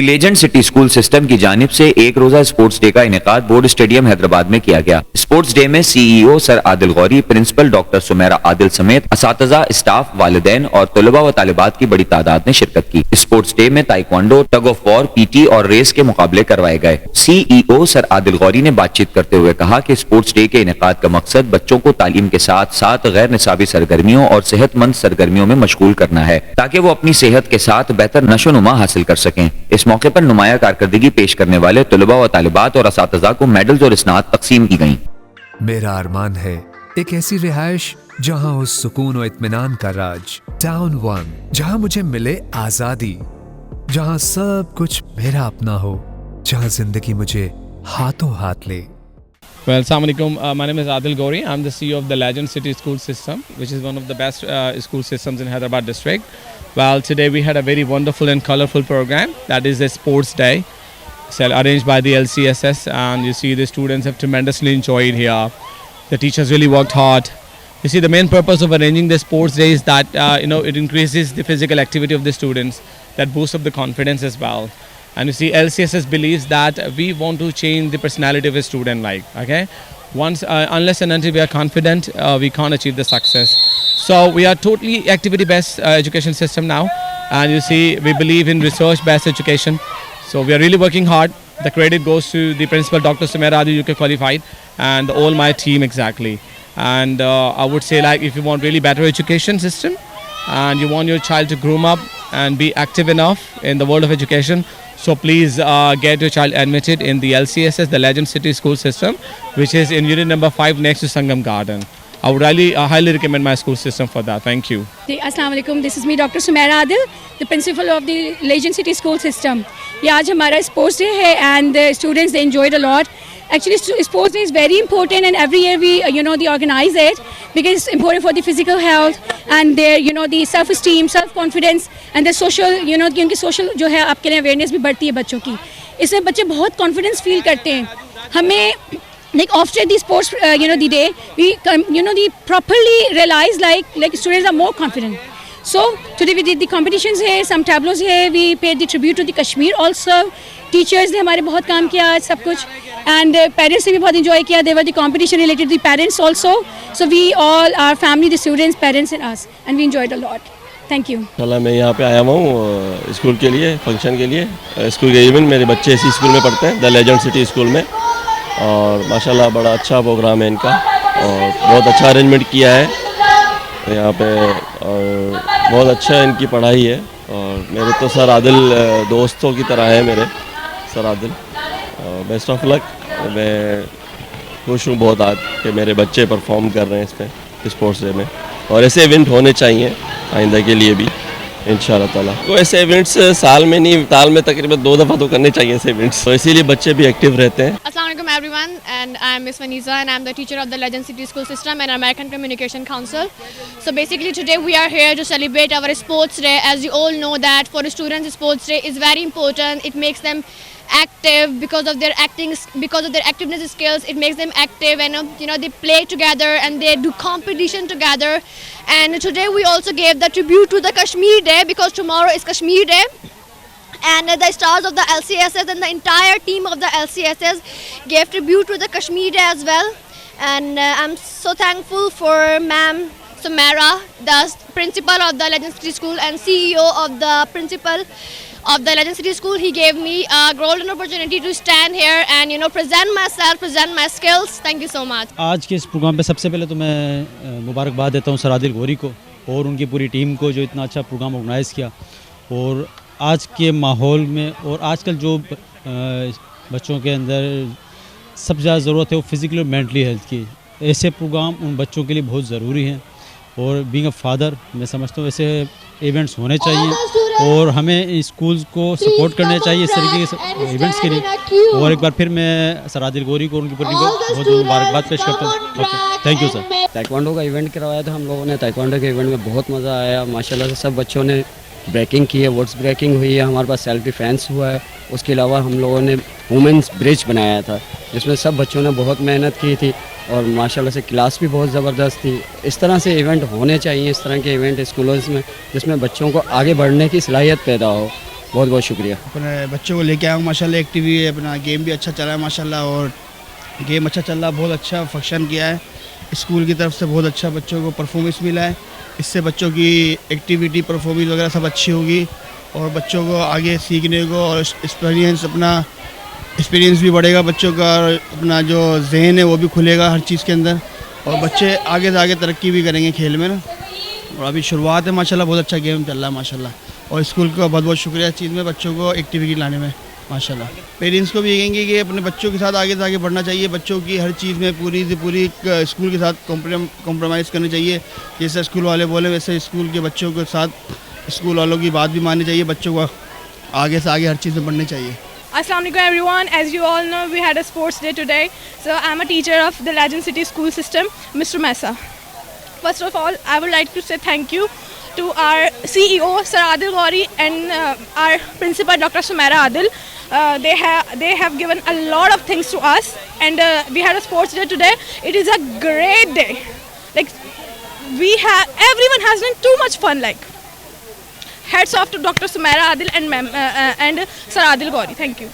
दी legend city school system की जानिब से एक रोजा स्पोर्ट्स डे का इनकाद बोर्ड स्टेडियम हैदराबाद में किया गया। स्पोर्ट्स डे में CEO sir Adil Ghauri, principal doctor Sumera Adil समेत असातिज़ा, स्टाफ, वालिदैन और तलबा व तालिबात की बड़ी तादाद ने शिरकत की। स्पोर्ट्स डे में taekwondo, tug of war, PT और रेस के मुकाबले करवाए गए। सीईओ सर आदिल गौरी ने बातचीत करते हुए कहा कि स्पोर्ट्स डे के इनकाद का मकसद बच्चों को तालीम के साथ साथ गैर निसाबी सरगर्मियों और सेहतमंद सरगर्मियों में मशगूल करना है, ताकि वो अपनी सेहत के साथ बेहतर नशोनुमा हासिल कर सकें। इस मौके पर नुमाया कारकर्दगी पेश करने वाले तलबा व तालिबात और असातिज़ा को मेडल्स और इस्नाद तकसीम की गयी। मेरा अरमान है एक ऐसी रिहाइश जहाँ हो सुकून और इत्मीनान का राज, टाउन 1, जहाँ मुझे मिले आजादी, जहाँ सब कुछ मेरा अपना हो, जहाँ जिंदगी मुझे हाथों हाथ ले। Well, Assalamu alaikum. My name is Adil Gauri. I'm the CEO of the Legend City School System, which is one of the best school systems in Hyderabad district. Well, today we had a very wonderful and colorful program. That is a sports day, arranged by the LCSS, and you see the students have tremendously enjoyed here. The teachers really worked hard. You see, the main purpose of arranging the sports day is that it increases the physical activity of the students, that boosts up the confidence as well. And you see, LCSS believes that we want to change the personality of a student life. Okay, unless and until we are confident, we can't achieve the success. So we are totally activity-based education system now, and you see, we believe in research-based education. So we are really working hard. The credit goes to the principal, Dr. Sumaira Adil, UK qualified, and all my team exactly. And I would say, like, if you want really better education system, and you want your child to groom up and be active enough in the world of education, so please get your child admitted in the LCSS, the Legend City School System, which is in unit number 5 next to Sangam Garden. I would really highly recommend my school system for that. Thank you. Assalamu alaikum. This is me, Dr. Sumaira Adil, the principal of the Legend City School System. Yeah, आज हमारा sports day है, and the students they enjoyed a lot. Actually, sports day is very important, and every year we they organize it because it's important for the physical health and their the self-esteem, self-confidence and the social क्योंकि social जो है आपके लिए awareness भी बढ़ती है बच्चों की। इसमें बच्चे बहुत confidence feel करते हैं। हमें like after the sports the day we they properly realize like students are more confident. So today we did the competitions here, some tableaus here, we paid the tribute to the Kashmir also. Teachers ने हमारे बहुत काम किया आज सब कुछ, and parents ने भी बहुत enjoy किया. There were the competition related to the parents also. So we all, our family, the students, parents and us, and we enjoyed a lot. Thank you. चला मैं यहाँ पे आया हूँ स्कूल के लिए, फंक्शन के लिए। स्कूल के इवेंट, मेरे बच्चे इसी स्कूल में पढ़ते हैं, द लेजेंड सिटी स्कूल में, और माशाल्लाह बड़ा अच्छा प्रोग्राम है इनका, और बहुत अच्छा अरेंजमेंट किया है यहाँ पे, और बहुत अच्छा इनकी पढ़ाई है। और मेरे तो सर आदिल दोस्तों की तरह है मेरे sir Adil. Best of luck. मैं खुश हूँ बहुत आज कि मेरे बच्चे परफॉर्म कर रहे हैं इस पे स्पोर्ट्स डे में, और ऐसे इवेंट होने चाहिए आइंदा के लिए भी इंशाल्लाह ताला। तो ऐसे इवेंट्स साल में नहीं, साल में तकरीबन 2 दफ़ा तो करने चाहिए ऐसे इवेंट्स, तो इसीलिए बच्चे भी एक्टिव रहते हैं। Assalamu alaikum everyone, and I am Miss Vanisa, and I am the teacher of the Legend City School System and American Communication Council. So basically today we are here to celebrate our sports day. As you all know that for students sports day is very important. It makes them active because of their activeness skills. It makes them active, and they play together and they do competition together. And today we also gave the tribute to the Kashmir Day because tomorrow is Kashmir Day. And the stars of the LCSS and the entire team of the LCSS gave tribute to the Kashmir Day as well. And I'm so thankful for Ma'am Sumaira, the principal of the Legend City School and CEO of the principal of the Legend City School. He gave me a golden opportunity to stand here and present myself, present my skills. Thank you so much. आज के इस programme पे सबसे पहले तो मैं मुबारकबाद देता हूँ सर आदिल गौरी को और उनकी पूरी टीम को जो इतना अच्छा प्रोग्राम ऑर्गेनाइज़ किया। और आज के माहौल में और आजकल जो बच्चों के अंदर सबसे ज़्यादा ज़रूरत है वो फिज़िकली और मेंटली हेल्थ की, ऐसे प्रोग्राम उन बच्चों के लिए बहुत ज़रूरी हैं। और बीइंग अ फादर मैं समझता हूँ ऐसे इवेंट्स होने चाहिए और हमें स्कूल्स को सपोर्ट करने चाहिए इस तरीके के इवेंट्स के लिए। और एक बार फिर मैं सर आदिल गौरी को उनकी पूरी को बहुत मुबारकबाद पेश करता हूँ। Okay, thank you sir. Taekwondo का इवेंट करवाया था हम लोगों ने। ताइक्वांडो के इवेंट में बहुत मज़ा आया माशाल्लाह से। सब बच्चों ने ब्रेकिंग की है, वर्ड्स ब्रेकिंग हुई है, हमारे पास सेल्फ डिफेंस हुआ है। उसके अलावा हम लोगों ने वुमेंस ब्रिज बनाया था जिसमें सब बच्चों ने बहुत मेहनत की थी और माशाल्लाह से क्लास भी बहुत ज़बरदस्त थी। इस तरह से इवेंट होने चाहिए, इस तरह के इवेंट स्कूलों में जिसमें बच्चों को आगे बढ़ने की सलाहियत पैदा हो बहुत बहुत शुक्रिया। अपने बच्चों को लेके आया हूँ माशाल्लाह, एक्टिविटी अपना गेम भी अच्छा चला है माशाल्लाह, और गेम अच्छा चल रहा, बहुत अच्छा फंक्शन किया है स्कूल की तरफ से, बहुत अच्छा बच्चों को परफॉर्मेंस मिला है। इससे बच्चों की एक्टिविटी परफॉर्मेंस वगैरह सब अच्छी होगी और बच्चों को आगे सीखने को और एक्सपीरियंस भी बढ़ेगा बच्चों का, और अपना जो जहन है वो भी खुलेगा हर चीज़ के अंदर, और बच्चे आगे से आगे तरक्की भी करेंगे खेल में ना। और अभी शुरुआत है माशाल्लाह, बहुत अच्छा गेम चल रहा है माशाल्लाह, और स्कूल का बहुत बहुत शुक्रिया इस चीज़ में बच्चों को एक्टिविटी लाने में माशाल्लाह। पेरेंट्स को भी कहेंगे कि अपने बच्चों के साथ आगे से आगे बढ़ना चाहिए, बच्चों की हर चीज़ में पूरी से पूरी स्कूल के साथ कॉम्प्रोमाइज़ करनी चाहिए। जैसे स्कूल वाले बोले वैसे स्कूल के बच्चों के साथ स्कूल वालों की बात भी माननी चाहिए, बच्चों को आगे से आगे हर चीज़ में बढ़नी चाहिए। Assalamu alaikum everyone. As you all know, we had a sports day today. So I'm a teacher of the Legend City School System, Mr. Mesa. First of all, I would like to say thank you to our CEO, Sir Adil Gauri, and our principal, Dr. Sumaira Adil. They have given a lot of things to us, and we had a sports day today. It is a great day. Like everyone has done too much fun. Like hats off to Dr. Sumaira Adil and Sir Adil Gauri. Thank you.